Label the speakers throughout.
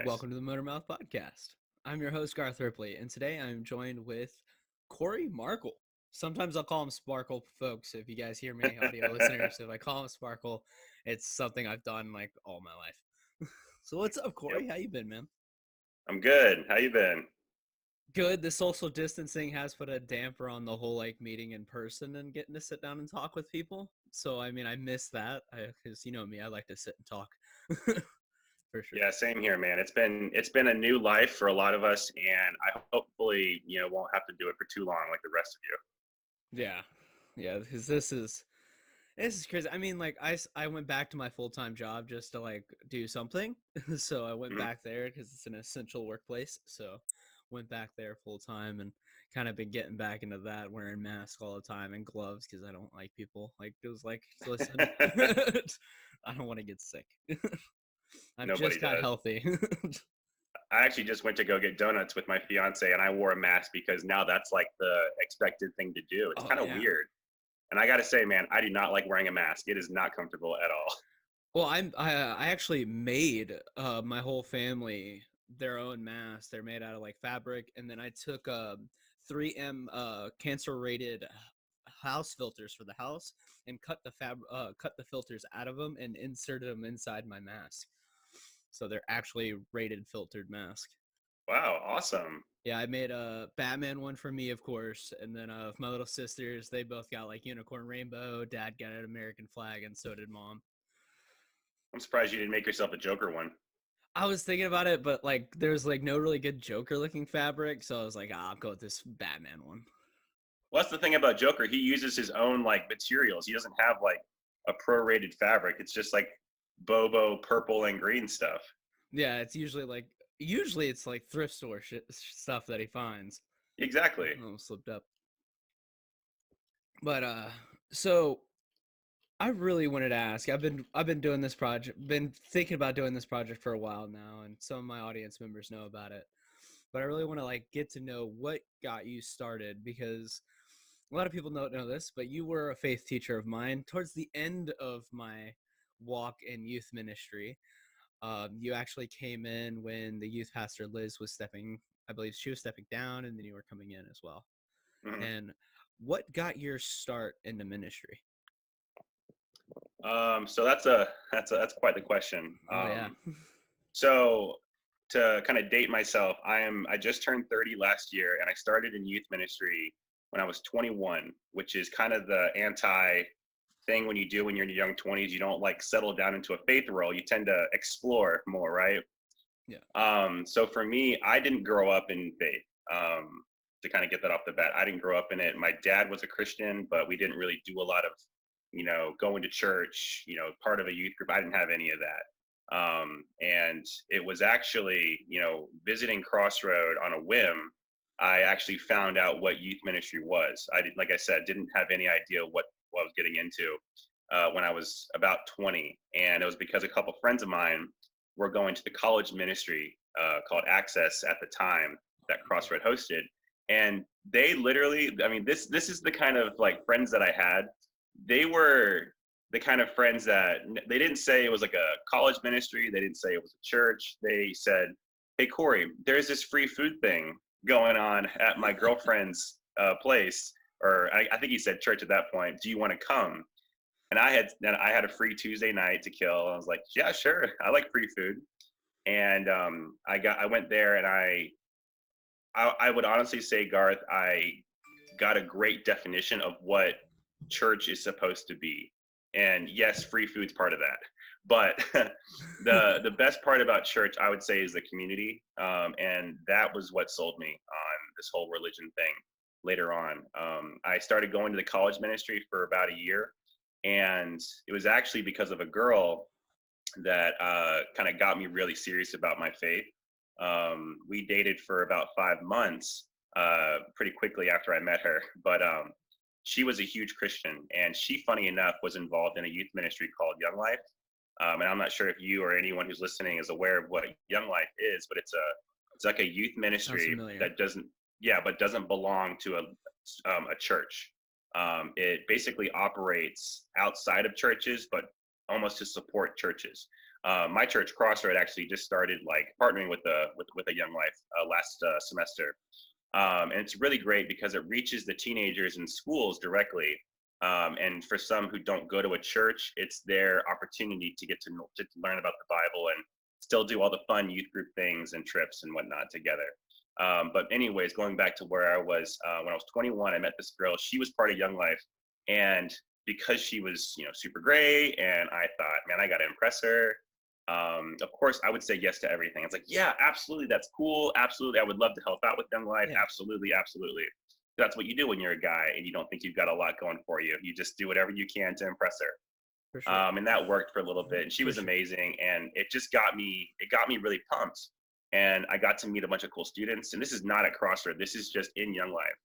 Speaker 1: Nice.
Speaker 2: Welcome to the Motor Mouth Podcast. I'm your host, Garth Ripley, and today I'm joined with Corey Markle. Sometimes I'll call him Sparkle, folks. If you guys hear me, audio listeners, if I call him Sparkle, it's something I've done like all my life. So what's up,
Speaker 1: Yep.
Speaker 2: Corey? How you been, man?
Speaker 1: I'm good. How you been?
Speaker 2: Good. The social distancing has put a damper on the whole like meeting in person and getting to sit down and talk with people. So I mean, I miss that because you know me, I like to sit and talk for sure.
Speaker 1: Yeah, same here, man. It's been a new life for a lot of us, and I hopefully won't have to do it for too long like the rest of
Speaker 2: Yeah, yeah, because this is crazy. I mean, like I went back to my full-time job just to like do something. So I went
Speaker 1: you.
Speaker 2: back there because it's an essential workplace. So went back there full time and kind of been getting back into that, wearing masks all the time and gloves because I don't like people. Like it was like, listen,
Speaker 1: Hmm.
Speaker 2: I don't want to get sick. I've
Speaker 1: Nobody
Speaker 2: just got
Speaker 1: does.
Speaker 2: healthy.
Speaker 1: I actually just went to go get donuts with my fiance, and I wore a mask because now that's like the expected thing to do. It's
Speaker 2: Oh
Speaker 1: kind of
Speaker 2: yeah.
Speaker 1: weird, and I got to say, man, I do not like wearing a mask. It is not comfortable at all.
Speaker 2: Well, I actually made my whole family their own masks. They're made out of like fabric, and then I took 3M cancer rated house filters for the house and cut the filters out of them and inserted them inside my mask. So they're actually rated filtered mask.
Speaker 1: Wow, awesome.
Speaker 2: Yeah, I made a Batman one for me, of course, and then my little sisters, they both got like unicorn rainbow. Dad got an American flag, and so did mom.
Speaker 1: I'm surprised you didn't make yourself a Joker one.
Speaker 2: I was thinking about it, but like there's like no really good Joker looking fabric, so I was like, I'll go with this Batman one.
Speaker 1: Well, that's the thing about Joker. He uses his own like materials. He doesn't have like a prorated fabric. It's just like Bobo purple and green stuff.
Speaker 2: Yeah, usually it's like thrift store stuff that he finds.
Speaker 1: Exactly.
Speaker 2: Oh, slipped up. But so I really wanted to ask. I've been doing this project, been thinking about doing this project for a while now, and some of my audience members know about it. But I really want to like get to know what got you started because a lot of people don't know this, but you were a faith teacher of mine towards the end of my walk in youth ministry. You actually came in when the youth pastor Liz was stepping, I believe she was stepping down, and then you were coming in as well.
Speaker 1: Mhm.
Speaker 2: And what got your start into ministry?
Speaker 1: So that's quite the question.
Speaker 2: Oh yeah.
Speaker 1: So to kind of date myself, I just turned 30 last year, and I started in youth ministry when I was 21, which is kind of the anti thing when you do when you're in your young 20s. You don't like settle down into a faith role. You tend to explore more, right?
Speaker 2: Yeah.
Speaker 1: So for me, I didn't grow up in faith. To kind of get that off the bat, I didn't grow up in it. My dad was a Christian, but we didn't really do a lot of, going to church, part of a youth group. I didn't have any of that. And it was actually, visiting Crossroad on a whim. I actually found out what youth ministry was. I did, like I said, didn't have any idea what I was getting into when I was about 20, and it was because a couple friends of mine were going to the college ministry called Access at the time that
Speaker 2: Okay.
Speaker 1: Crossroad hosted, and they literally, I mean, this is the kind of like friends that I had. They were the kind of friends that they didn't say it was like a college ministry. They didn't say it was a church. They said, "Hey Corey, there's this free food thing going on at my girlfriend's place." Or I think he said church at that point. Do you want to come? And I had a free Tuesday night to kill. I was like, yeah, sure. I like free food. And I went there, and I would honestly say, Garth, I got a great definition of what church is supposed to be. And yes, free food's part of that. But the best part about church, I would say, is the community, and that was what sold me on this whole religion thing. Later on, I started going to the college ministry for about a year, and it was actually because of a girl that kind of got me really serious about my faith. We dated for about 5 months, pretty quickly after I met her, but she was a huge Christian, and she, funny enough, was involved in a youth ministry called Young Life. And I'm not sure if you or anyone who's listening is aware of what Young Life is, but it's like a youth
Speaker 2: Sounds
Speaker 1: ministry
Speaker 2: familiar.
Speaker 1: that doesn't, yeah, but doesn't belong to a church. It basically operates outside of churches, but almost to support churches. My church, Crossroad, actually just started like partnering with a Young Life last semester, and it's really great because it reaches the teenagers in schools directly. And for some who don't go to a church, it's their opportunity to get to learn about the Bible and still do all the fun youth group things and trips and whatnot together. But anyways, going back to where I was when I was 21, I met this girl. She was part of Young Life, and because she was, super great, and I thought, man, I got to impress her. Of course, I would say yes to everything. It's like, yeah, absolutely, that's cool. Absolutely, I would love to help out with Young Life.
Speaker 2: Yeah,
Speaker 1: Absolutely, absolutely. That's what you do when you're a guy and you don't think you've got a lot going for you. You just do whatever you can to impress her.
Speaker 2: for sure.
Speaker 1: And that worked for a little bit. And she
Speaker 2: For
Speaker 1: was
Speaker 2: sure.
Speaker 1: amazing, and it got me really pumped. And I got to meet a bunch of cool students. And this is not at Crossroad. This is just in Young Life.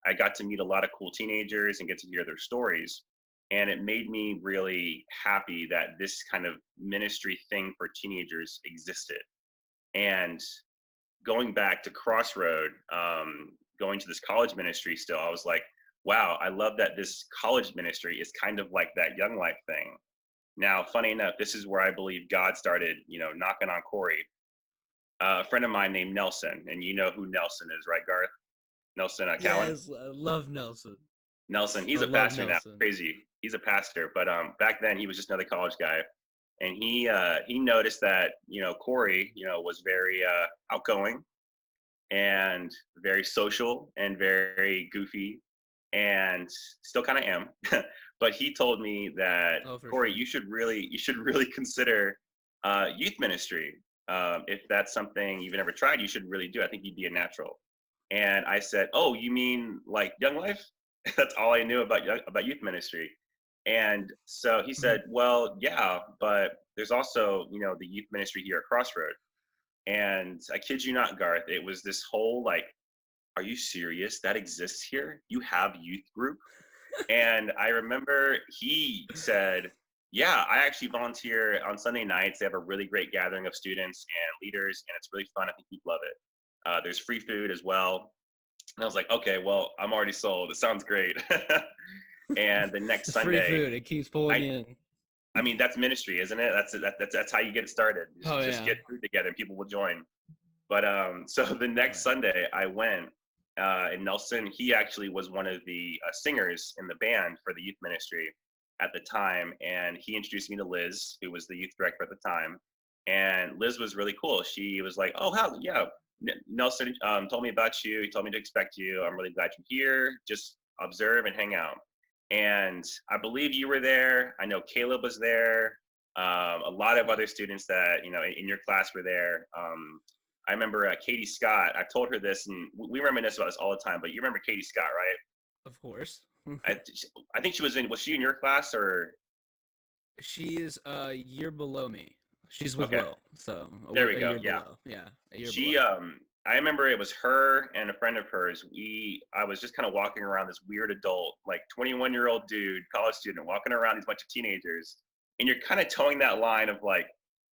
Speaker 1: I got to meet a lot of cool teenagers and get to hear their stories. And it made me really happy that this kind of ministry thing for teenagers existed. And going back to Crossroad, going to this college ministry still, I was like, wow, I love that this college ministry is kind of like that Young Life thing. Now, funny enough, this is where I believe God started, knocking on Corey. A friend of mine named Nelson, and you know who Nelson is, right, Garth? Nelson Cowan.
Speaker 2: Yes, I love Nelson.
Speaker 1: Nelson,
Speaker 2: I
Speaker 1: he's a
Speaker 2: love
Speaker 1: pastor now.
Speaker 2: Nelson.
Speaker 1: Crazy, he's a pastor, but back then he was just another college guy, and he noticed that Corey was very outgoing and very social and very goofy, and still kind of am. But he told me that,
Speaker 2: Oh, for
Speaker 1: Corey,
Speaker 2: sure.
Speaker 1: you should really consider youth ministry. If that's something you've never tried, you should really do. I think you'd be a natural. And I said, oh, you mean like Young Life? That's all I knew about youth ministry. And so he
Speaker 2: Mhm.
Speaker 1: said, well, yeah, but there's also the youth ministry here at Crossroad. And I kid you not, Garth, it was this whole like, are you serious? That exists here? You have youth group? And I remember he said, yeah, I actually volunteer on Sunday nights. They have a really great gathering of students and leaders, and it's really fun. I think you'd love it. There's free food as well. And I was like, okay, well, I'm already sold. It sounds great. And the next
Speaker 2: It's free
Speaker 1: Sunday,
Speaker 2: food. It keeps pulling
Speaker 1: I
Speaker 2: you in.
Speaker 1: I mean, that's ministry, isn't it? That's how you get started.
Speaker 2: Oh
Speaker 1: Just
Speaker 2: yeah.
Speaker 1: get food together, and people will join. But so the
Speaker 2: Oh
Speaker 1: next
Speaker 2: yeah.
Speaker 1: Sunday I went, and Nelson, he actually was one of the singers in the band for the youth ministry at the time, and he introduced me to Liz, who was the youth director at the time. And Liz was really cool. She was like, "Oh, how? Yeah, Nelson told me about you. He told me to expect you. I'm really glad you're here. Just observe and hang out." And I believe you were there. I know Caleb was there. A lot of
Speaker 2: Yeah.
Speaker 1: other students that in your class were there. I remember Katie Scott. I've told her this, and we reminisce about this all the time. But you remember Katie Scott, right?
Speaker 2: Of course.
Speaker 1: I think she was in. Was she in your class or?
Speaker 2: She is a year below me. She's with
Speaker 1: Okay,
Speaker 2: Will, so
Speaker 1: there we
Speaker 2: a
Speaker 1: go.
Speaker 2: year
Speaker 1: Yeah,
Speaker 2: below. Yeah, a year
Speaker 1: she.
Speaker 2: below.
Speaker 1: I remember it was her and a friend of hers. I was just kind of walking around this weird adult, like 21-year-old dude, college student, walking around these bunch of teenagers, and you're kind of towing that line of like,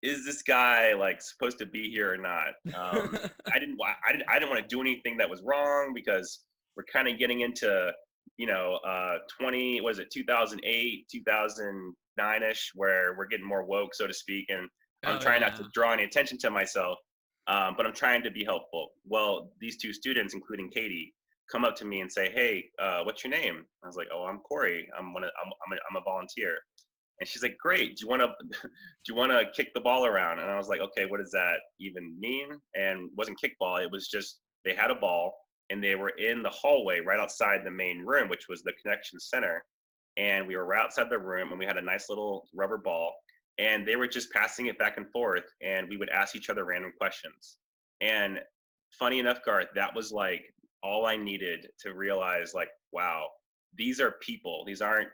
Speaker 1: is this guy like supposed to be here or not? I didn't want to do anything that was wrong because we're kind of getting into 20, was it 2008, 2009ish, where we're getting more woke, so to speak, and I'm
Speaker 2: Oh
Speaker 1: trying not to
Speaker 2: yeah.
Speaker 1: draw any attention to myself, but I'm trying to be helpful. Well, these two students, including Katie, come up to me and say, hey, what's your name? I was like, oh, I'm Corey. I'm a volunteer. And she's like, great, do you want to do you want to kick the ball around? And I was like, okay, what does that even mean? And it wasn't kickball, it was just they had a ball, and they were in the hallway right outside the main room, which was the connection center. And we were right outside the room, and we had a nice little rubber ball, and they were just passing it back and forth, and we would ask each other random questions. And funny enough, Garth, that was like all I needed to realize, like, wow, these are people. These aren't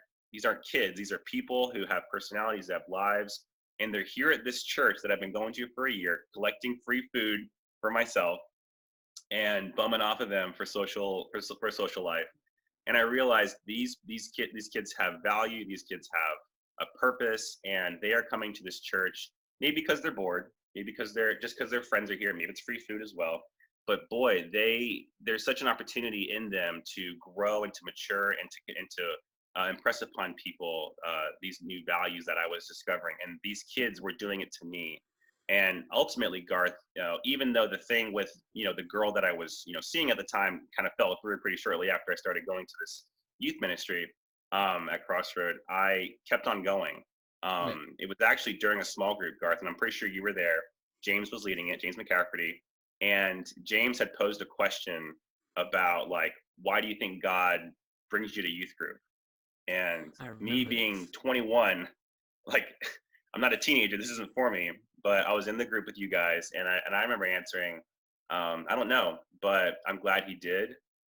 Speaker 1: kids. These are people who have personalities, that have lives, and they're here at this church that I've been going to for a year, collecting free food for myself and bumming off of them for social life. And I realized these kids have value. These kids have a purpose, and they are coming to this church maybe because they're bored, maybe because their friends are here, maybe it's free food as well. But boy, there's such an opportunity in them to grow and to mature and to get into impress upon people these new values that I was discovering, and these kids were doing it to me. And ultimately, Garth, even though the thing with the girl that I was seeing at the time kind of fell through pretty shortly after I started going to this youth ministry at Crossroad, I kept on going.
Speaker 2: Yeah.
Speaker 1: It was actually during a small group, Garth, and I'm pretty sure you were there. James was leading it, James McCafferty, and James had posed a question about like, why do you think God brings you to youth group? And
Speaker 2: I
Speaker 1: me
Speaker 2: remember
Speaker 1: being
Speaker 2: this.
Speaker 1: 21, like I'm not a teenager, this isn't for me, but I was in the group with you guys, and I remember answering, I don't know, but I'm glad he did.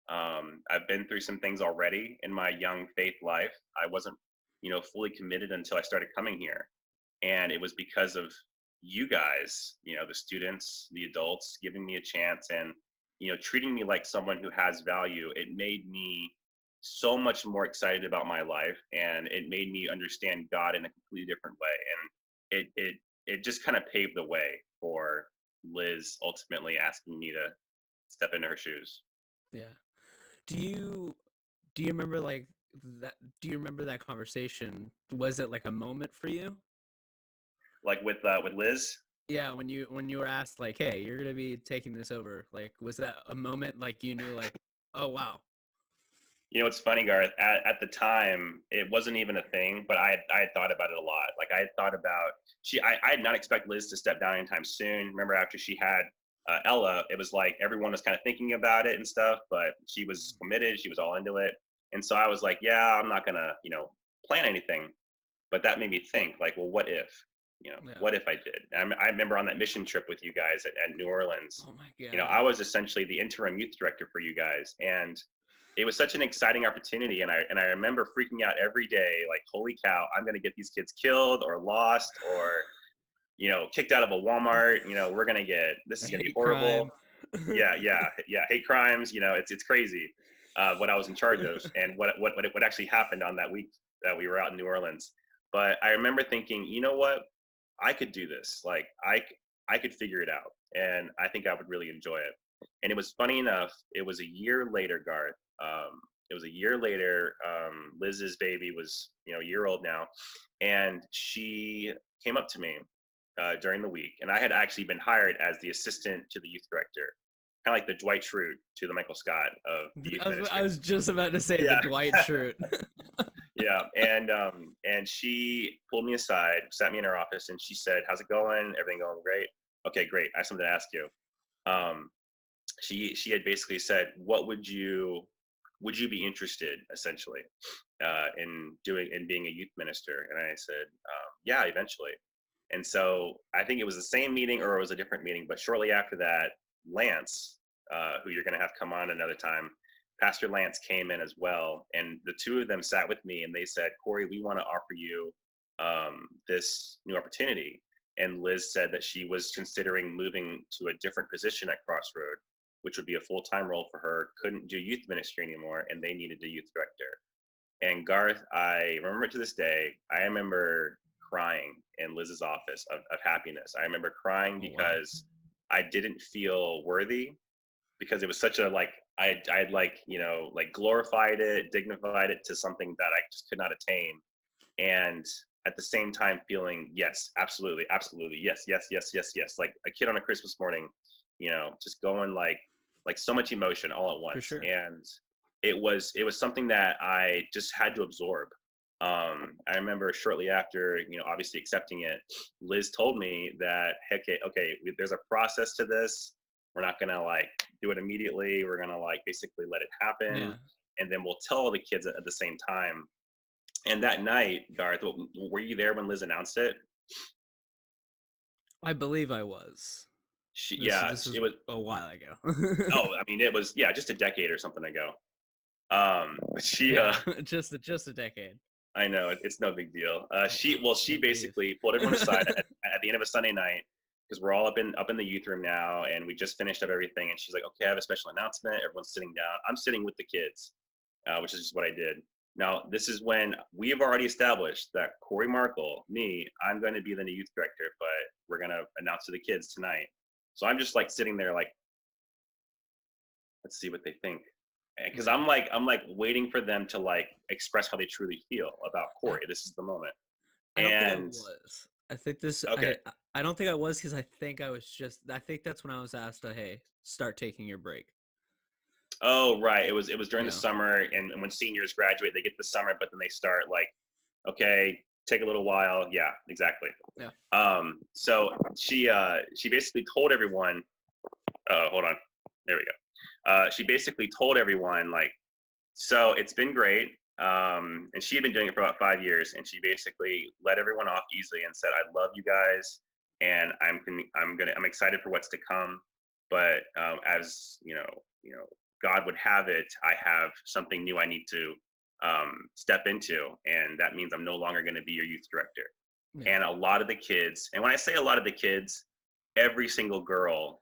Speaker 1: I've been through some things already in my young faith life. I wasn't, fully committed until I started coming here, and it was because of you guys, the students, the adults, giving me a chance and treating me like someone who has value. It made me so much more excited about my life, and it made me understand God in a completely different way. And it just kind of paved the way for Liz ultimately asking me to step into her shoes.
Speaker 2: Yeah. Do you do you remember like that? Do you remember that conversation? Was it like a moment for you?
Speaker 1: Like with Liz.
Speaker 2: Yeah, when you were asked like, "Hey, you're gonna be taking this over," like, was that a moment like you knew like, "Oh wow."
Speaker 1: It's funny, Garth. At the time, it wasn't even a thing, but I had thought about it a lot. Like I had thought about I had not expect Liz to step down anytime soon. Remember after she had Ella, it was like everyone was kind of thinking about it and stuff, but she was committed. She was all into it, and so I was like, yeah, I'm not gonna plan anything. But that made me think, like, well, what if?
Speaker 2: Yeah.
Speaker 1: What if I did? I remember on that mission trip with you guys at New Orleans.
Speaker 2: Oh my
Speaker 1: I
Speaker 2: god.
Speaker 1: was essentially the interim youth director for you guys, and it was such an exciting opportunity. And I remember freaking out every day, like, holy cow, I'm going to get these kids killed or lost or kicked out of a Walmart. We're going to get this
Speaker 2: I
Speaker 1: is going to be
Speaker 2: hate crime.
Speaker 1: horrible. Yeah, yeah, yeah. Hate crimes. It's crazy what I was in charge of and what actually happened on that week that we were out in New Orleans. But I remember thinking, you know what, I could do this. Like I could figure it out, and I think I would really enjoy it. And it was funny enough. It was a year later, Garth. It was a year later. Liz's baby was a year old now, and she came up to me during the week, and I had actually been hired as the assistant to the youth director, kind of like the Dwight Schrute to the Michael Scott of the youth
Speaker 2: I
Speaker 1: ministry.
Speaker 2: was just about to say the
Speaker 1: Yeah,
Speaker 2: Dwight Schrute.
Speaker 1: yeah, and she pulled me aside, sat me in her office, and she said, "How's it going? Everything going great? Okay, great. I have something to ask you." Um, she had basically said, "What would you be interested essentially in doing in being a youth minister?" And I said, "Yeah, eventually." And so I think it was the same meeting or it was a different meeting, but shortly after that, Lance, who you're going to have come on another time, Pastor Lance came in as well, and the two of them sat with me and they said, "Corey, we want to offer you this new opportunity." And Liz said that she was considering moving to a different position at Crossroad, which would be a full-time role for her. Couldn't do youth ministry anymore, and they needed a youth director. And Garth, I remember to this day, I remember crying in Liz's office of happiness. I remember crying
Speaker 2: Oh wow.
Speaker 1: because I didn't feel worthy because it was such a like I'd like like glorified it, dignified it to something that I just could not attain, and at the same time feeling yes, absolutely, absolutely, yes, yes, yes, yes, yes, like a kid on a Christmas morning, just going like so much emotion all at
Speaker 2: For
Speaker 1: once,
Speaker 2: sure.
Speaker 1: and it was something that I just had to absorb. I remember shortly after, obviously accepting it, Liz told me that, hey, okay, there's a process to this. We're not gonna like do it immediately. We're gonna like basically let it happen,
Speaker 2: Yeah.
Speaker 1: and then we'll tell the kids at the same time. And that night, Garth, were you there when Liz announced it?
Speaker 2: I believe I was.
Speaker 1: Yeah,
Speaker 2: This was
Speaker 1: it was.
Speaker 2: a while ago.
Speaker 1: Oh, I mean, it was just a decade or something ago. She
Speaker 2: Yeah, just a decade.
Speaker 1: I know it's no big deal.
Speaker 2: Oh
Speaker 1: She
Speaker 2: wow,
Speaker 1: well,
Speaker 2: I
Speaker 1: she
Speaker 2: can't believe.
Speaker 1: basically pulled everyone aside at the end of a Sunday night because we're all up in the youth room now, and we just finished up everything. And she's like, "Okay, I have a special announcement." Everyone's sitting down. I'm sitting with the kids, which is just what I did. Now, this is when we have already established that Corey Markle, me, I'm going to be the new youth director, but we're going to announce to the kids tonight. So I'm just like sitting there, like, let's see what they think. because
Speaker 2: Yeah.
Speaker 1: I'm like waiting for them to like express how they truly feel about
Speaker 2: I,
Speaker 1: Corey. This is the moment.
Speaker 2: I don't think I
Speaker 1: And
Speaker 2: was. I think this.
Speaker 1: okay.
Speaker 2: I don't think I was because I think I was just. I think that's when I was asked to hey start taking your break.
Speaker 1: Oh, right. It was during the
Speaker 2: Yeah.
Speaker 1: summer, and when seniors graduate, they get the summer, but then they start like, okay, take a little while. Yeah, exactly.
Speaker 2: Yeah.
Speaker 1: So she basically told everyone. Hold on. There we go. She basically told everyone like, so it's been great. And she had been doing it for about 5 years, and she basically let everyone off easily and said, "I love you guys, and I'm excited for what's to come. But as God would have it, I have something new I need to step into, and that means I'm no longer going to be your youth director."
Speaker 2: Yeah.
Speaker 1: And a lot of the kids, and when I say a lot of the kids, every single girl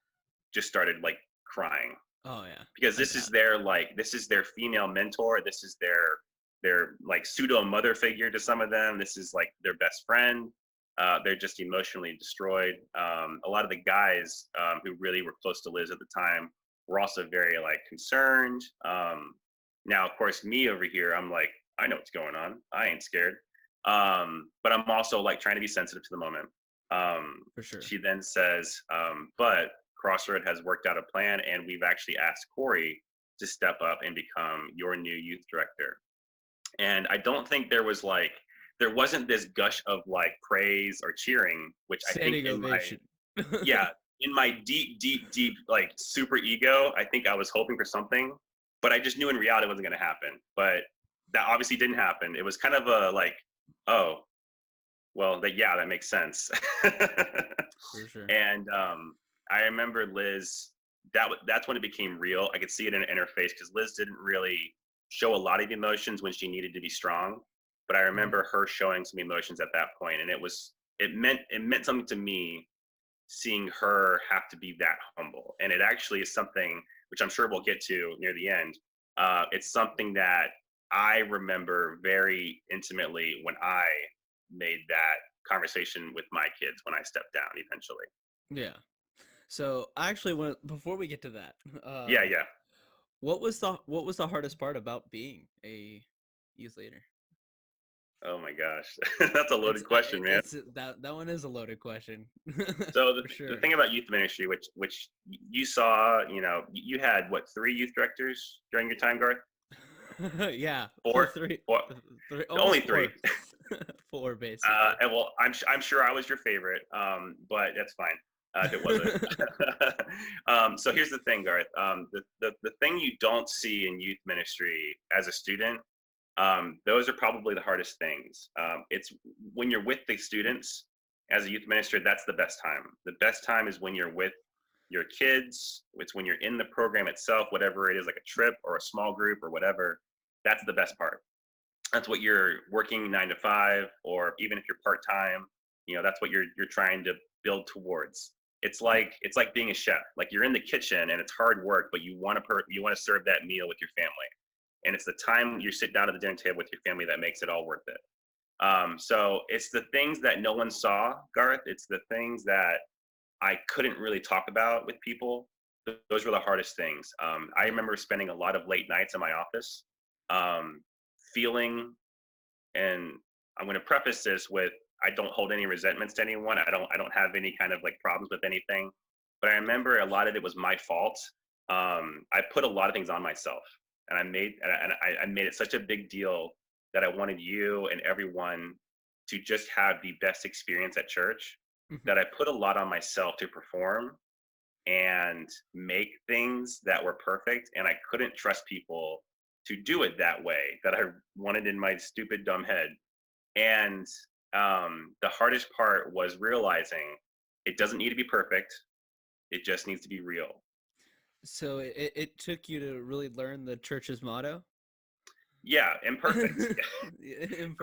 Speaker 1: just started like crying
Speaker 2: Oh yeah.
Speaker 1: because
Speaker 2: I bet.
Speaker 1: this is their female mentor, this is their like pseudo mother figure to some of them, this is like their best friend. They're just emotionally destroyed. A lot of the guys who really were close to Liz at the time were also very like concerned. Now of course me over here, I'm like, I know what's going on, I ain't scared. But I'm also like trying to be sensitive to the moment.
Speaker 2: For sure.
Speaker 1: She then says, but Crossroad has worked out a plan, and we've actually asked Corey to step up and become your new youth director. And I don't think there wasn't this gush of like praise or cheering, which I think
Speaker 2: Standing
Speaker 1: in my
Speaker 2: ovation.
Speaker 1: yeah, in my deep like super ego, I think I was hoping for something, but I just knew in reality it wasn't going to happen. But that obviously didn't happen. It was kind of a like, oh, well, that makes sense.
Speaker 2: For sure.
Speaker 1: And I remember Liz. That's when it became real. I could see it in her face because Liz didn't really show a lot of emotions when she needed to be strong. But I
Speaker 2: Hmm.
Speaker 1: remember her showing some emotions at that point, and it meant something to me seeing her have to be that humble. And it actually is something which I'm sure we'll get to near the end. It's something that I remember very intimately when I made that conversation with my kids when I stepped down eventually.
Speaker 2: Yeah. So I actually want before we get to that,
Speaker 1: Yeah, yeah.
Speaker 2: what was the hardest part about being a youth leader?
Speaker 1: Oh my gosh, that's a loaded question, man.
Speaker 2: It's that one is a loaded question.
Speaker 1: So
Speaker 2: For
Speaker 1: the
Speaker 2: sure.
Speaker 1: thing about youth ministry, which you saw, you had what, three youth directors during your time, Garth?
Speaker 2: Yeah,
Speaker 1: Four,
Speaker 2: three,
Speaker 1: four,
Speaker 2: three,
Speaker 1: only
Speaker 2: almost
Speaker 1: three.
Speaker 2: four, four basically.
Speaker 1: And well, I'm sure I was your favorite, but that's fine if it wasn't. So here's the thing, Garth. The thing you don't see in youth ministry as a student, those are probably the hardest things. It's when you're with the students as a youth minister, that's the best time. The best time is when you're with your kids. It's when you're in the program itself, whatever it is, like a trip or a small group or whatever. That's the best part. That's what you're working 9 to 5, or even if you're part-time, that's what you're trying to build towards.
Speaker 2: Yeah.
Speaker 1: It's like being a chef. Like you're in the kitchen and it's hard work, but you want to serve that meal with your family, and it's the time you sit down at the dinner table with your family that makes it all worth it. So it's the things that no one saw, Garth. It's the things that I couldn't really talk about with people. Those were the hardest things. I
Speaker 2: Yeah.
Speaker 1: remember spending a lot of late nights in my office, um, feeling, and I'm going to preface this with, I don't hold any resentments to anyone. I don't have any kind of like problems with anything. But I remember a lot of it was my fault. I put a lot of things on myself, and I made it such a big deal that I wanted you and everyone to just have the best experience at church,
Speaker 2: Mhm.
Speaker 1: that I put a lot on myself to perform and make things that were perfect, and I couldn't trust people to do it that way that I wanted in my stupid dumb head. And the hardest part was realizing it doesn't need to be perfect, it just needs to be real.
Speaker 2: So it took you to really learn the church's motto.
Speaker 1: Yeah, imperfect.
Speaker 2: Imperfect.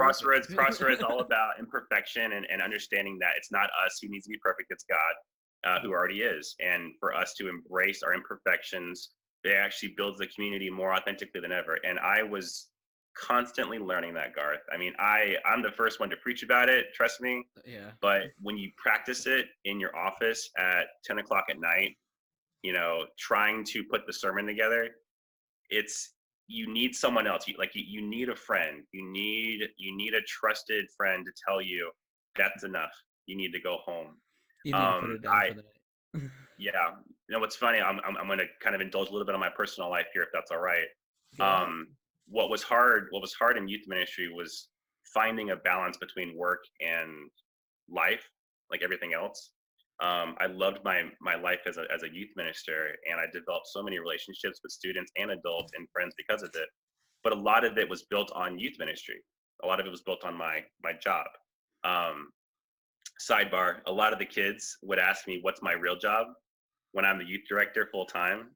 Speaker 1: Crossroads all about imperfection, and understanding that it's not us who needs to be perfect, it's God who already is. And for us to embrace our imperfections, it actually builds the community more authentically than ever. And I was constantly learning that, Garth. I mean, I'm the first one to preach about it, trust me.
Speaker 2: Yeah.
Speaker 1: But when you practice it in your office at 10 o'clock at night, trying to put the sermon together, you need someone else. You need a friend. You need a trusted friend to tell you that's enough. You need to go home.
Speaker 2: You need to put it down
Speaker 1: I
Speaker 2: for the night.
Speaker 1: Yeah. What's funny, I'm going to kind of indulge a little bit on my personal life here, if that's all right.
Speaker 2: Go ahead.
Speaker 1: Um, what was hard in youth ministry was finding a balance between work and life, like everything else. I loved my life as a youth minister, and I developed so many relationships with students and adults and friends because of it. But a lot of it was built on youth ministry. A lot of it was built on my job. Um, Sidebar: a lot of the kids would ask me, "What's my real job?" when I'm the youth director full time.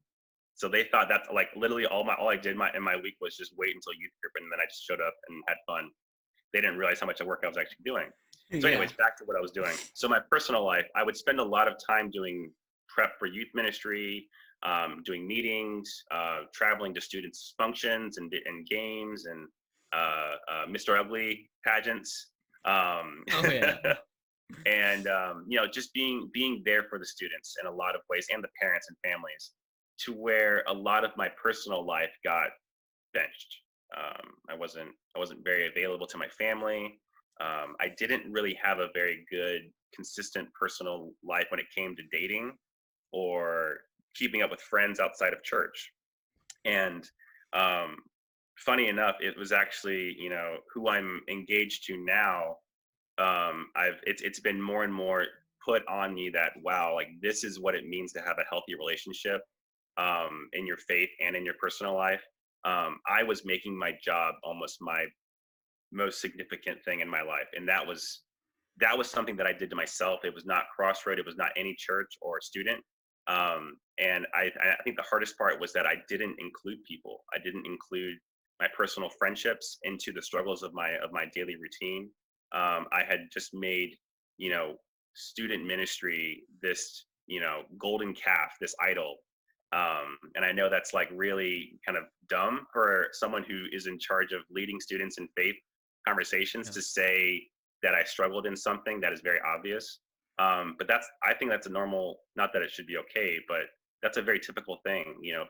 Speaker 1: So they thought that's like literally all I did in my week was just wait until youth group, and then I just showed up and had fun. They didn't realize how much of work I was actually doing. So,
Speaker 2: Yeah,
Speaker 1: anyways, back to what I was doing. So, my personal life, I would spend a lot of time doing prep for youth ministry, doing meetings, traveling to students' functions and games, and Mr. Ugly pageants. Um,
Speaker 2: oh yeah,
Speaker 1: and just being there for the students in a lot of ways, and the parents and families, to where a lot of my personal life got benched. I wasn't very available to my family. I didn't really have a very good consistent personal life when it came to dating or keeping up with friends outside of church. And um, funny enough, it was actually who I'm engaged to now. It's been more and more put on me that, wow, like this is what it means to have a healthy relationship in your faith and in your personal life. I was making my job almost my most significant thing in my life, and that was something that I did to myself. It was not Crossroad. It was not any church or student. And I think the hardest part was that I didn't include people. I didn't include my personal friendships into the struggles of my daily routine. I had just made you know student ministry this golden calf, this idol. And I know that's like really kind of dumb for someone who is in charge of leading students in faith conversations
Speaker 2: yeah,
Speaker 1: to say that I struggled in something that is very obvious. But I think that's a normal, not that it should be okay, but that's a very typical thing.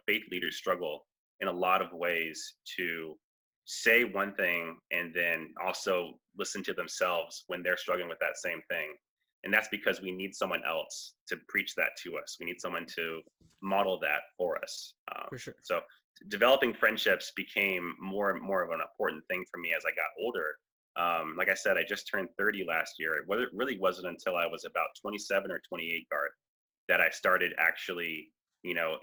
Speaker 1: Faith leaders struggle in a lot of ways to say one thing and then also listen to themselves when they're struggling with that same thing. And that's because we need someone else to preach that to us. We need someone to model that for us.
Speaker 2: for sure.
Speaker 1: So developing friendships became more and more of an important thing for me as I got older. Like I said, I just turned 30 last year. It really wasn't until I was about 27 or 28, Garth, that I started actually,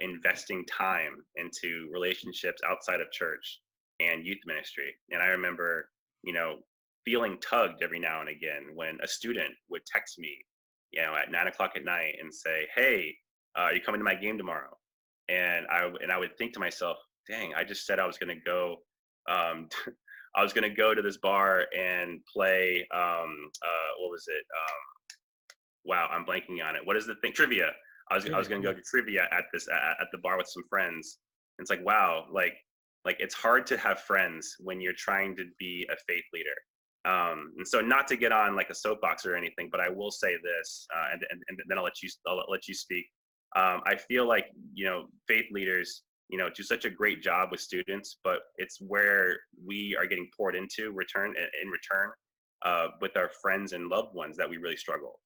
Speaker 1: investing time into relationships outside of church and youth ministry. And I remember, you know, feeling tugged every now and again when a student would text me, at 9 o'clock at night and say, "Hey, are you coming to my game tomorrow?" And I would think to myself, "Dang, I just said I was going to go." I was going to go to this bar and play. What was it? Wow, I'm blanking on it. What is the thing? Trivia. I was
Speaker 2: Trivia,
Speaker 1: gonna
Speaker 2: yeah,
Speaker 1: go to trivia at the bar with some friends. And it's like, wow, like it's hard to have friends when you're trying to be a faith leader. And so, not to get on like a soapbox or anything, but I will say this, and then I'll let you speak. I feel like faith leaders do such a great job with students, but it's where we are getting poured into return in return with our friends and loved ones that we really struggle.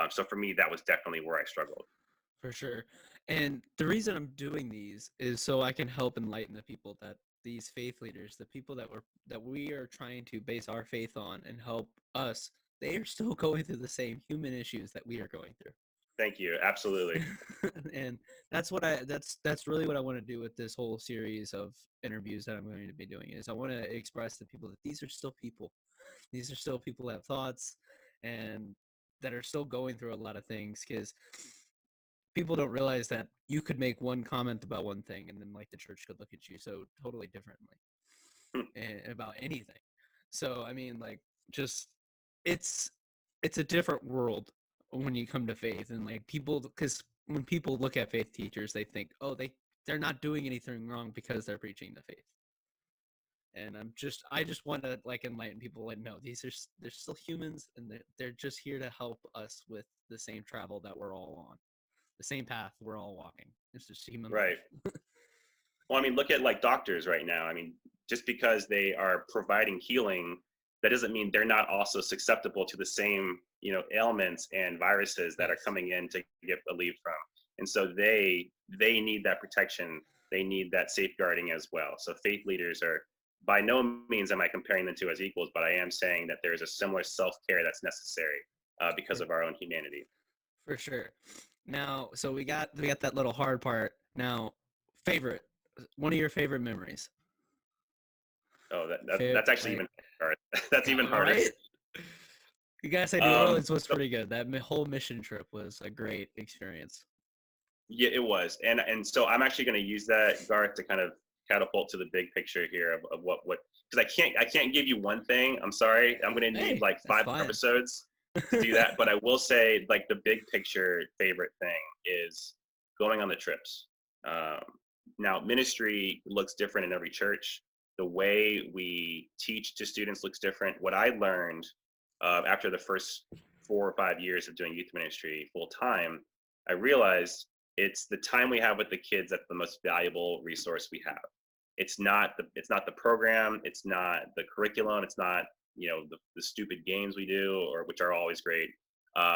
Speaker 1: So for me, that was definitely where I struggled.
Speaker 2: for sure. And the reason I'm doing these is so I can help enlighten the people that these faith leaders, the people that we are trying to base our faith on and help us, they are still going through the same human issues that we are going through.
Speaker 1: Thank you. Absolutely.
Speaker 2: And that's really what I want to do with this whole series of interviews that I'm going to be doing is I want to express to people that these are still people. These are still people that have thoughts and that are still going through a lot of things because people don't realize that you could make one comment about one thing and then like the church could look at you so totally differently and about anything. So I mean like just it's it's a different world when you come to faith and like people because when people look at faith teachers they think oh they're not doing anything wrong because they're preaching the faith. And I just want to like enlighten people like no they're still humans and they're just here to help us with the same travel that we're all on, the same path we're all walking. It's just human
Speaker 1: Right.
Speaker 2: life.
Speaker 1: Well, I mean, look at like doctors right now. I mean, just because they are providing healing, that doesn't mean they're not also susceptible to the same, ailments and viruses that are
Speaker 2: Yes,
Speaker 1: coming in to get relieved from. And so they need that protection. They need that safeguarding as well. So faith leaders are, by no means am I comparing them to as equals, but I am saying that there is a similar self care that's necessary because
Speaker 2: for
Speaker 1: of our own humanity.
Speaker 2: for sure. Now, so we got that little hard part. Now, favorite, one of your favorite memories.
Speaker 1: Oh,
Speaker 2: Favorite,
Speaker 1: that's actually
Speaker 2: like,
Speaker 1: even harder. That's even harder.
Speaker 2: right? You gotta say New
Speaker 1: Um,
Speaker 2: Orleans was pretty good. That whole mission trip was a great experience.
Speaker 1: Yeah, it was, and so I'm actually going to use that, Garth, to kind of catapult to the big picture here of what because I can't give you one thing. I'm sorry, I'm going to need
Speaker 2: Hey,
Speaker 1: like
Speaker 2: that's
Speaker 1: 5 more
Speaker 2: fine.
Speaker 1: episodes to do that. But I will say like the big picture favorite thing is going on the trips. Um, Now ministry looks different in every church. The way we teach to students looks different. What I learned after the first 4 or 5 years of doing youth ministry full time, I realized it's the time we have with the kids that's the most valuable resource we have. It's not the program, it's not the curriculum, it's not the stupid games we do, or which are always great,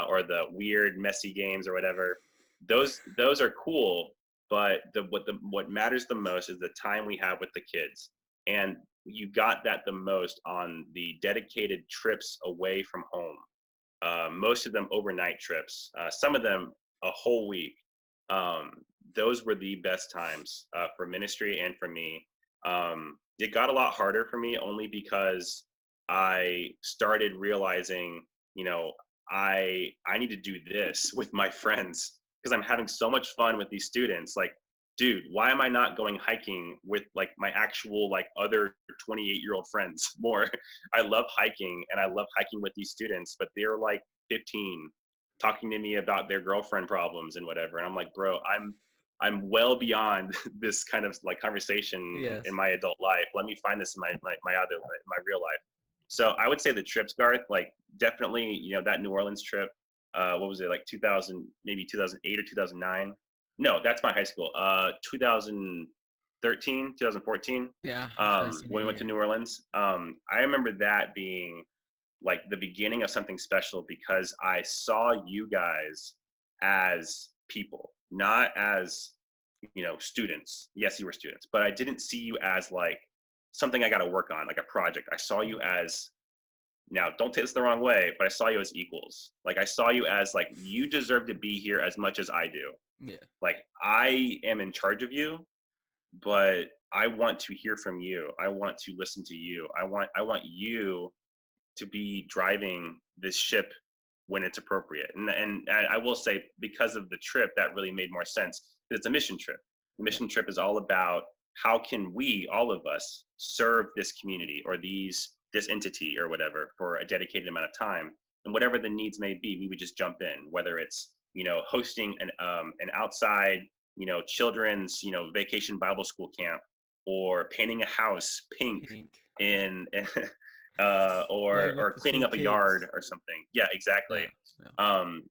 Speaker 1: or the weird messy games or whatever. Those are cool, but what matters the most is the time we have with the kids. And you got that the most on the dedicated trips away from home, most of them overnight trips, some of them a whole week. Um, those were the best times for ministry and for me. It got a lot harder for me only because I started realizing, you know, I need to do this with my friends because I'm having so much fun with these students. Like, dude, why am I not going hiking with like my actual like other 28-year-old friends more? I love hiking and I love hiking with these students, but they're like 15 talking to me about their girlfriend problems and whatever. And I'm like, bro, I'm well beyond this kind of like conversation in
Speaker 2: Yes.
Speaker 1: my adult life. Let me find this in my other my real life. So I would say the trips, Garth, like definitely, that New Orleans trip. What was it, like 2000, maybe 2008 or 2009? No, that's my high school. 2013, 2014.
Speaker 2: Yeah, my senior
Speaker 1: When we went to
Speaker 2: year.
Speaker 1: New Orleans. I remember that being like the beginning of something special because I saw you guys as people, not as, students. Yes, you were students, but I didn't see you as like something I got to work on, like a project. I saw you as, now don't take this the wrong way, but I saw you as equals. Like I saw you as like, you deserve to be here as much as I do.
Speaker 2: Yeah.
Speaker 1: Like I am in charge of you, but I want to hear from you. I want to listen to you. I want you to be driving this ship when it's appropriate. And I will say, because of the trip, that really made more sense. It's a mission trip. The
Speaker 2: Yeah.
Speaker 1: mission trip is all about how can we, all of us, serve this community or this entity or whatever for a dedicated amount of time. And whatever the needs may be, we would just jump in, whether it's, hosting an outside, children's, vacation Bible school camp, or painting a house pink
Speaker 2: Pink.
Speaker 1: in
Speaker 2: Playing with
Speaker 1: or
Speaker 2: the
Speaker 1: cleaning
Speaker 2: cool
Speaker 1: up a yard
Speaker 2: kids.
Speaker 1: or something. Yeah, exactly.
Speaker 2: Yeah. Yeah.
Speaker 1: Um,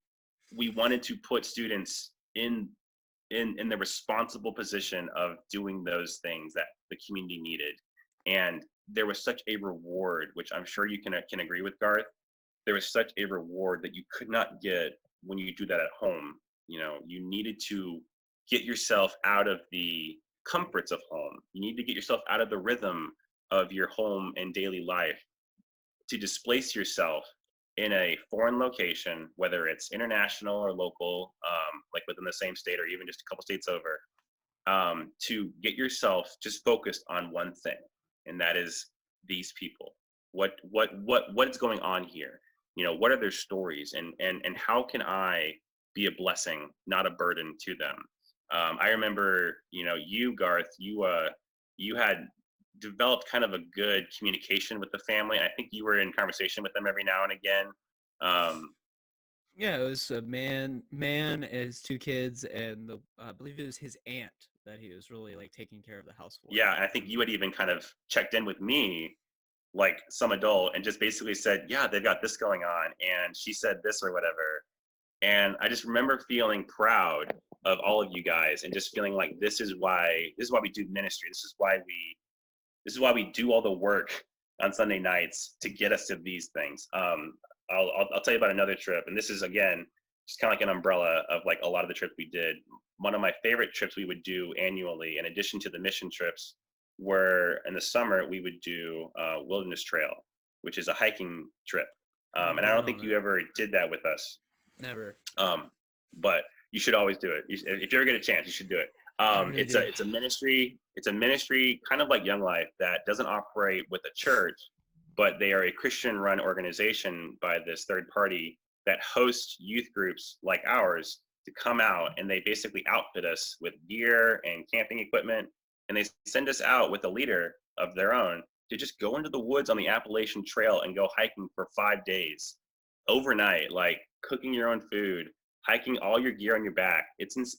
Speaker 1: we wanted to put students in the responsible position of doing those things that the community needed, and there was such a reward, which I'm sure you can agree with, Garth. There was such a reward that you could not get when you do that at home. You needed to get yourself out of the comforts of home. You need to get yourself out of the rhythm of your home and daily life to displace yourself in a foreign location, whether it's international or local, like within the same state or even just a couple states over, to get yourself just focused on one thing, and that is these people. What is going on here? What are their stories, and how can I be a blessing, not a burden to them? I remember, you, Garth, you had developed kind of a good communication with the family. I think you were in conversation with them every now and again. Um,
Speaker 2: Yeah, it was a man, his two kids, and I believe it was his aunt that he was really like taking care of the house for.
Speaker 1: yeah, and I think you had even kind of checked in with me like some adult and just basically said, yeah, they've got this going on, and she said this or whatever. And I just remember feeling proud of all of you guys and just feeling like this is why we do ministry. This is why we do all the work on Sunday nights to get us to these things. I'll tell you about another trip, and this is again just kind of like an umbrella of like a lot of the trips we did. One of my favorite trips we would do annually, in addition to the mission trips, were in the summer we would do Wilderness Trail, which is a hiking trip.
Speaker 2: Never
Speaker 1: And I
Speaker 2: been
Speaker 1: don't
Speaker 2: on
Speaker 1: think you
Speaker 2: it.
Speaker 1: ever did that with us.
Speaker 2: Never.
Speaker 1: But you should always do it. If you ever get a chance, you should do it.
Speaker 2: I really
Speaker 1: It's
Speaker 2: do.
Speaker 1: a ministry. It's a ministry kind of like Young Life that doesn't operate with a church, but they are a Christian-run organization by this third party that hosts youth groups like ours to come out, and they basically outfit us with gear and camping equipment, and they send us out with a leader of their own to just go into the woods on the Appalachian Trail and go hiking for 5 days overnight, like cooking your own food, hiking all your gear on your back.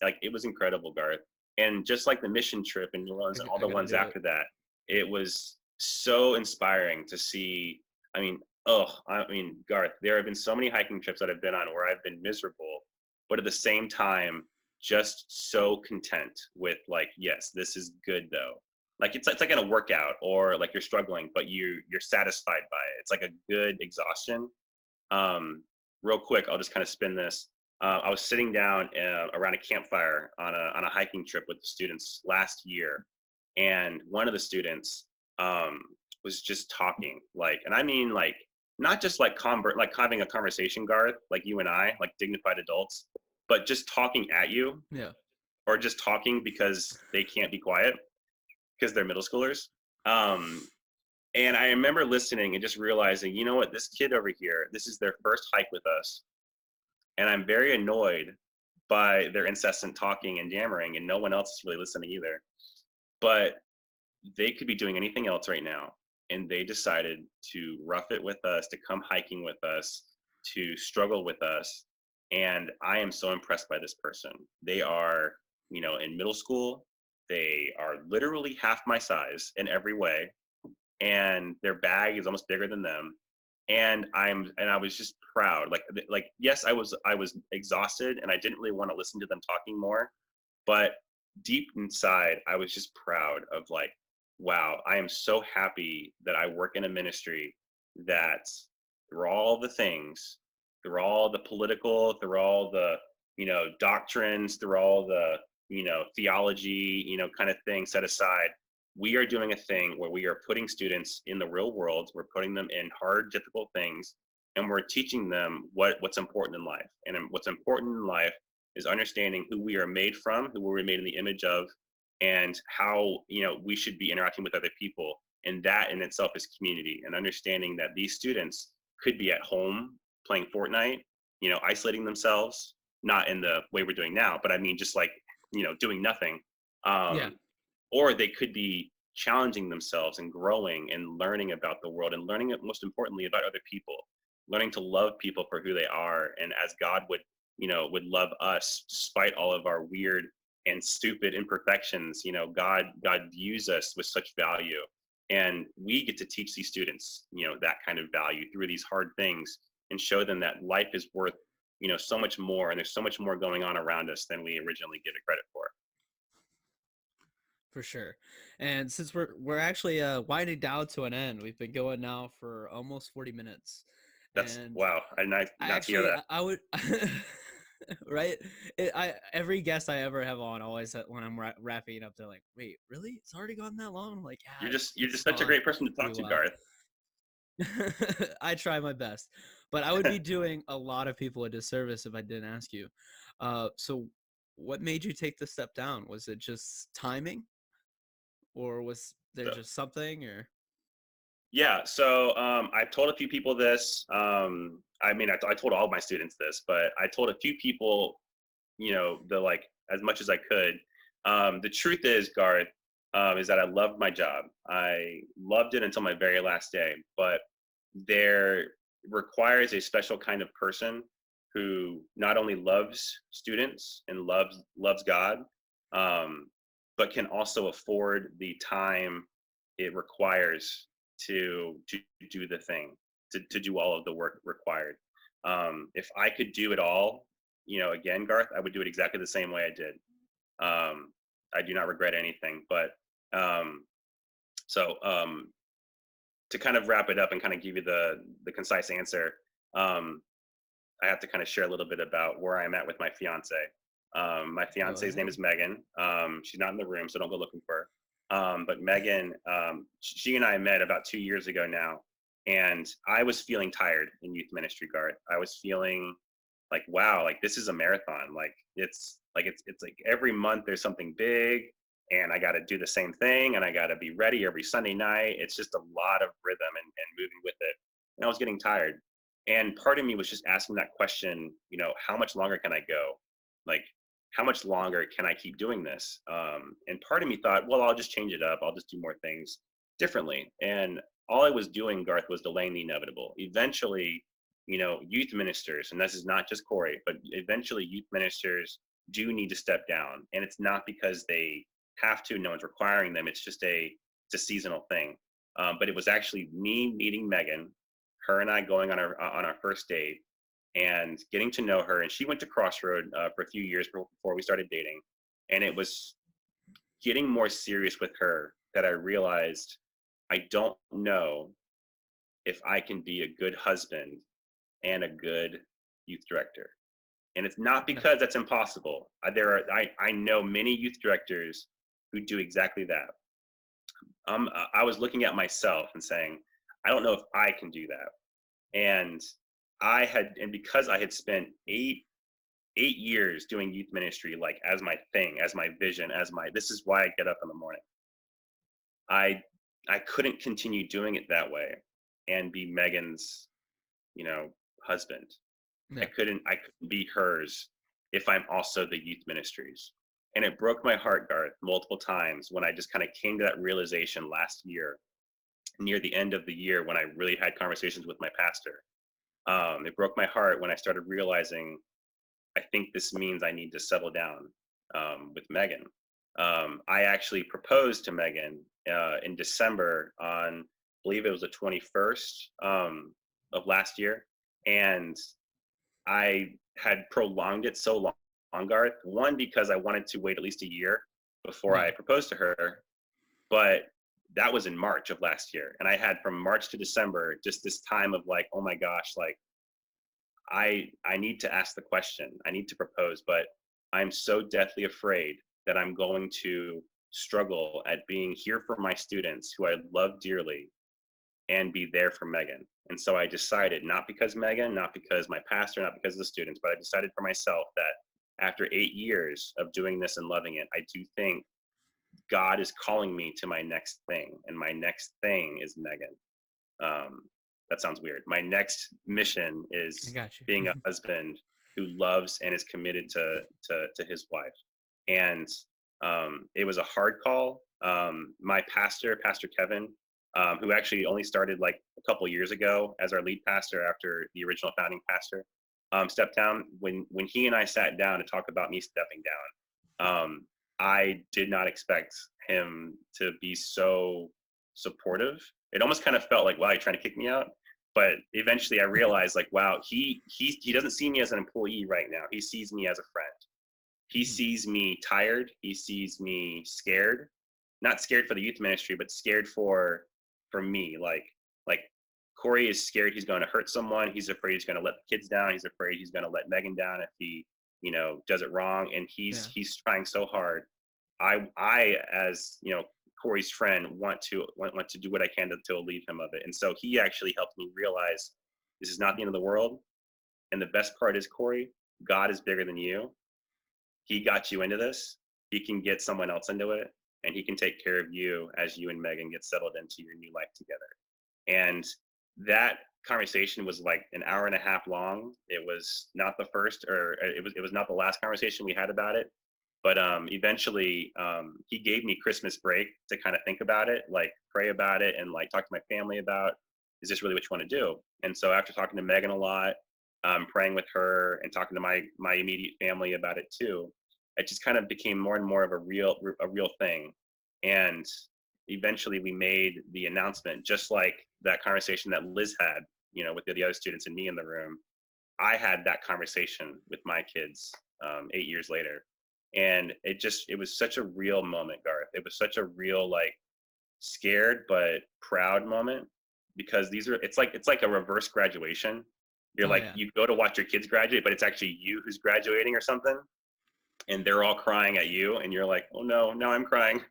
Speaker 1: Like it was incredible, Garth. And just like the mission trip in New Orleans and all
Speaker 2: I
Speaker 1: the
Speaker 2: gotta
Speaker 1: ones
Speaker 2: do it.
Speaker 1: after that, it was so inspiring to see. I mean, oh, I mean, Garth, there have been so many hiking trips that I've been on where I've been miserable, but at the same time, just so content with like, yes, this is good though. Like it's like in a workout or like you're struggling, but you're satisfied by it. It's like a good exhaustion. um, Real quick, I'll just kind of spin this. I was sitting down around a campfire on a hiking trip with the students last year, and one of the students um, was just talking, like, and I mean, like, not just like like having a conversation, Garth, like you and I, like dignified adults, but just talking at you,
Speaker 2: Yeah.
Speaker 1: or just talking because they can't be quiet because they're middle schoolers. Um, and I remember listening and just realizing, you know what, this kid over here, this is their first hike with us. And I'm very annoyed by their incessant talking and yammering, and no one else is really listening either. But they could be doing anything else right now. And they decided to rough it with us, to come hiking with us, to struggle with us. And I am so impressed by this person. They are, in middle school. They are literally half my size in every way, and their bag is almost bigger than them. And I was just proud. Like yes, I was exhausted and I didn't really want to listen to them talking more, but deep inside I was just proud of like, wow, I am so happy that I work in a ministry that through all the things, through all the political, through all the, doctrines, through all the, theology, kind of thing set aside, we are doing a thing where we are putting students in the real world. We're putting them in hard, difficult things, and we're teaching them what's important in life. And what's important in life is understanding who we are made from, who we're made in the image of, and how we should be interacting with other people. And that in itself is community. And understanding that these students could be at home playing Fortnite, isolating themselves, not in the way we're doing now, but I mean just like doing nothing.
Speaker 2: Yeah.
Speaker 1: Um, or they could be challenging themselves and growing and learning about the world and learning, most importantly, about other people, learning to love people for who they are, and as God would love us despite all of our weird and stupid imperfections. God views us with such value, and we get to teach these students that kind of value through these hard things, and show them that life is worth so much more, and there's so much more going on around us than we originally give it credit for.
Speaker 2: For sure. And since we're actually winding down to an end, we've been going now for almost 40 minutes.
Speaker 1: That's
Speaker 2: And
Speaker 1: wow. I nice
Speaker 2: I
Speaker 1: not to hear
Speaker 2: actually
Speaker 1: that.
Speaker 2: I would right? I every guest I ever have on always when I'm wrapping up, they're like, "Wait, really? It's already gone that long?" I'm like,
Speaker 1: You're
Speaker 2: "Yeah,
Speaker 1: just you're
Speaker 2: it's
Speaker 1: just such a
Speaker 2: gone
Speaker 1: great person to
Speaker 2: pretty
Speaker 1: talk to,
Speaker 2: well."
Speaker 1: Garth.
Speaker 2: I try my best, but I would be doing a lot of people a disservice if I didn't ask you. So what made you take the step down? Was it just timing, or was there
Speaker 1: So
Speaker 2: just something, or
Speaker 1: yeah, so I've told a few people this. I mean, I told all of my students this, but I told a few people, the like as much as I could. The truth is, Garth, is that I loved my job. I loved it until my very last day, but there requires a special kind of person who not only loves students and loves God, um, but can also afford the time it requires to do the thing, to do all of the work required. If I could do it all, again, Garth, I would do it exactly the same way I did. I do not regret anything. But um, so to kind of wrap it up and kind of give you the concise answer, um, I have to kind of share a little bit about where I'm at with my fiance. My
Speaker 2: Go
Speaker 1: fiance's name
Speaker 2: ahead.
Speaker 1: is Megan. She's not in the room, so don't go looking for her. But Megan, she and I met about 2 years ago now, and I was feeling tired in youth ministry, Guard. I was feeling like, wow, like this is a marathon. It's like every month there's something big, and I got to do the same thing, and I got to be ready every Sunday night. It's just a lot of rhythm and moving with it, and I was getting tired. And part of me was just asking that question, how much longer can I go? Like, how much longer can I keep doing this? And part of me thought, well, I'll just change it up. I'll just do more things differently. And all I was doing, Garth, was delaying the inevitable. Eventually, youth ministers, and this is not just Corey, but eventually youth ministers do need to step down. And it's not because they have to, no one's requiring them. It's a seasonal thing. But it was actually me meeting Megan, her and I going on our first date and getting to know her. And she went to Crossroad for a few years before we started dating. And it was getting more serious with her that I realized I don't know if I can be a good husband and a good youth director. And it's not
Speaker 2: No.
Speaker 1: because that's impossible. I know many youth directors who do exactly that. I was looking at myself and saying, I don't know if I can do that. And because I had spent eight years doing youth ministry, like as my thing, as my vision, this is why I get up in the morning. I I couldn't continue doing it that way and be Megan's, you know, husband.
Speaker 2: Yeah.
Speaker 1: I couldn't be hers if I'm also the youth ministries. And it broke my heart, Garth, multiple times when I just kind of came to that realization last year, near the end of the year, when I really had conversations with my pastor. It broke my heart when I started realizing I think this means I need to settle down with Megan. I actually proposed to Megan in December on, I believe it was the 21st of last year. And I had prolonged it so long, Garth. One, because I wanted to wait at least a year before
Speaker 2: Yeah.
Speaker 1: I proposed to her, but that was in March of last year. And I had from March to December just this time of like, oh my gosh, like I need to ask the question. I need to propose, but I'm so deathly afraid that I'm going to struggle at being here for my students who I love dearly and be there for Megan. And so I decided, not because Megan, not because my pastor, not because of the students, but I decided for myself that after 8 years of doing this and loving it, I do think God is calling me to my next thing. And my next thing is Megan. Um, that sounds weird. My next mission
Speaker 2: I
Speaker 1: is
Speaker 2: got you.
Speaker 1: being a husband who loves and is committed to his wife. And it was a hard call. My pastor, Pastor Kevin, who actually only started like a couple years ago as our lead pastor after the original founding pastor, stepped down. When he and I sat down to talk about me stepping down, I did not expect him to be so supportive. It almost kind of felt like, wow, you're trying to kick me out. But eventually I realized like, wow, he doesn't see me as an employee right now. He sees me as a friend. He
Speaker 2: Mhm.
Speaker 1: sees me tired. He sees me scared, not scared for the youth ministry, but scared for me. Like Corey is scared he's going to hurt someone. He's afraid he's going to let the kids down. He's afraid he's going to let Megan down if he, does it wrong. And
Speaker 2: Yeah.
Speaker 1: he's trying so hard. I as Corey's friend want to do what I can to relieve him of it. And so he actually helped me realize this is not the end of the world. And the best part is, Corey, God is bigger than you. He got you into this. He can get someone else into it, and he can take care of you as you and Megan get settled into your new life together. And that conversation was like an hour and a half long. It was not the first, or it was not the last conversation we had about it. But eventually, he gave me Christmas break to kind of think about it, like pray about it, and like talk to my family about, is this really what you want to do? And so after talking to Megan a lot, praying with her, and talking to my immediate family about it too, it just kind of became more and more of a real thing. And eventually, we made the announcement, just like that conversation that Liz had, with the other students and me in the room. I had that conversation with my kids 8 years later, and it was such a real moment, Garth. It was such a real like scared but proud moment because it's like a reverse graduation. You're
Speaker 2: Oh
Speaker 1: like
Speaker 2: yeah.
Speaker 1: you go to watch your kids graduate, but it's actually you who's graduating or something, and they're all crying at you, and you're like, oh no, now I'm crying.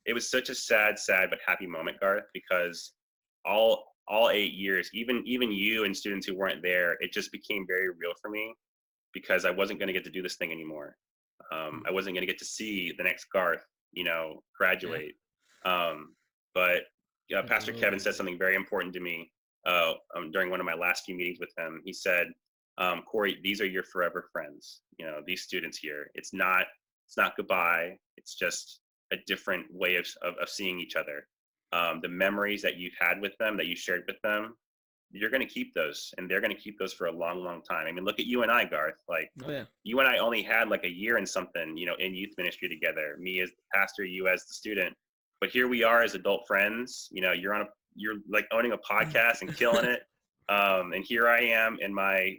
Speaker 1: It was such a sad but happy moment, Garth, because all 8 years, even you and students who weren't there, it just became very real for me because I wasn't going to get to do this thing anymore.
Speaker 2: Hmm.
Speaker 1: I wasn't going to get to see the next Garth,
Speaker 2: Yeah.
Speaker 1: graduate. But Pastor Kevin
Speaker 2: Absolutely.
Speaker 1: said something very important to me during one of my last few meetings with him. He said, "Corey, these are your forever friends. These students here. It's not goodbye. It's just a different way of seeing each other. The memories that you've had with them, that you shared with them, you're going to keep those, and they're going to keep those for a long, long time. I mean, look at you and I, Garth. Like,
Speaker 2: Oh yeah.
Speaker 1: you and I only had like a year and something, in youth ministry together. Me as the pastor, you as the student. But here we are as adult friends. You're like owning a podcast and killing it. And here I am in my,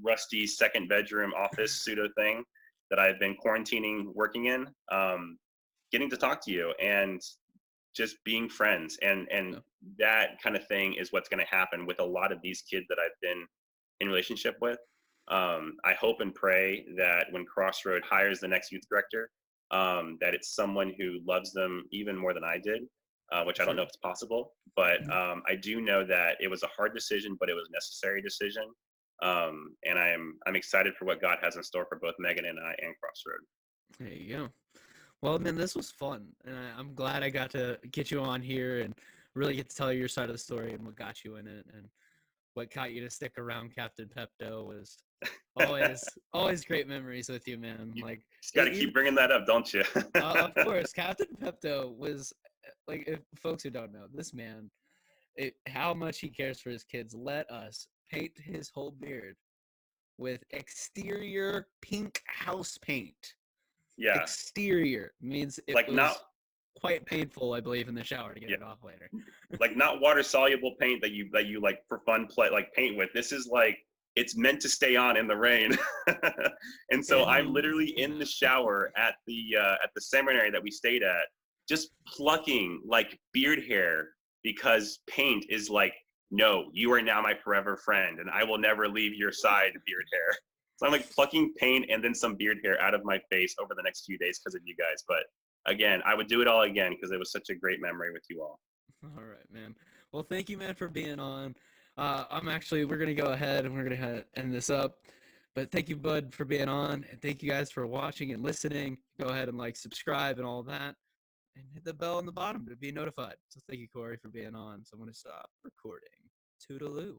Speaker 1: rusty second bedroom office pseudo thing that I've been quarantining, working in, getting to talk to you and just being friends. And
Speaker 2: Yeah.
Speaker 1: that kind of thing is what's going to happen with a lot of these kids that I've been in relationship with. I hope and pray that when Crossroad hires the next youth director, that it's someone who loves them even more than I did, which
Speaker 2: For
Speaker 1: I don't know
Speaker 2: sure.
Speaker 1: if it's possible. But
Speaker 2: Mhm.
Speaker 1: I do know that it was a hard decision, but it was a necessary decision. And I'm excited for what God has in store for both Megan and I and Crossroad.
Speaker 2: There you go. Well, man, this was fun, and I'm glad I got to get you on here and really get to tell your side of the story and what got you in it and what got you to stick around Captain Pepto was always great memories with you, man.
Speaker 1: You
Speaker 2: Like
Speaker 1: just got to
Speaker 2: even
Speaker 1: keep bringing that up, don't you?
Speaker 2: of course, Captain Pepto was like if folks who don't know this man, how much he cares for his kids. Let us paint his whole beard with exterior pink house paint.
Speaker 1: Yeah,
Speaker 2: Exterior means it
Speaker 1: like not
Speaker 2: was quite painful, I believe, in the shower to get
Speaker 1: yeah,
Speaker 2: it off later.
Speaker 1: like not water soluble paint that you like for fun play like paint with. This is like it's meant to stay on in the rain. And so I'm
Speaker 2: And
Speaker 1: literally in the
Speaker 2: yeah,
Speaker 1: shower at the seminary that we stayed at, just plucking like beard hair because paint is like, no, you are now my forever friend, and I will never leave your side, beard hair. So I'm like plucking paint and then some beard hair out of my face over the next few days because of you guys. But again, I would do it all again because it was such a great memory with you all.
Speaker 2: all right, man. Well, thank you, man, for being on. We're gonna go ahead and we're gonna end this up. But thank you, Bud, for being on, and thank you guys for watching and listening. Go ahead and like, subscribe, and all that, and hit the bell on the bottom to be notified. So thank you, Corey, for being on. So I'm gonna stop recording. Toodaloo.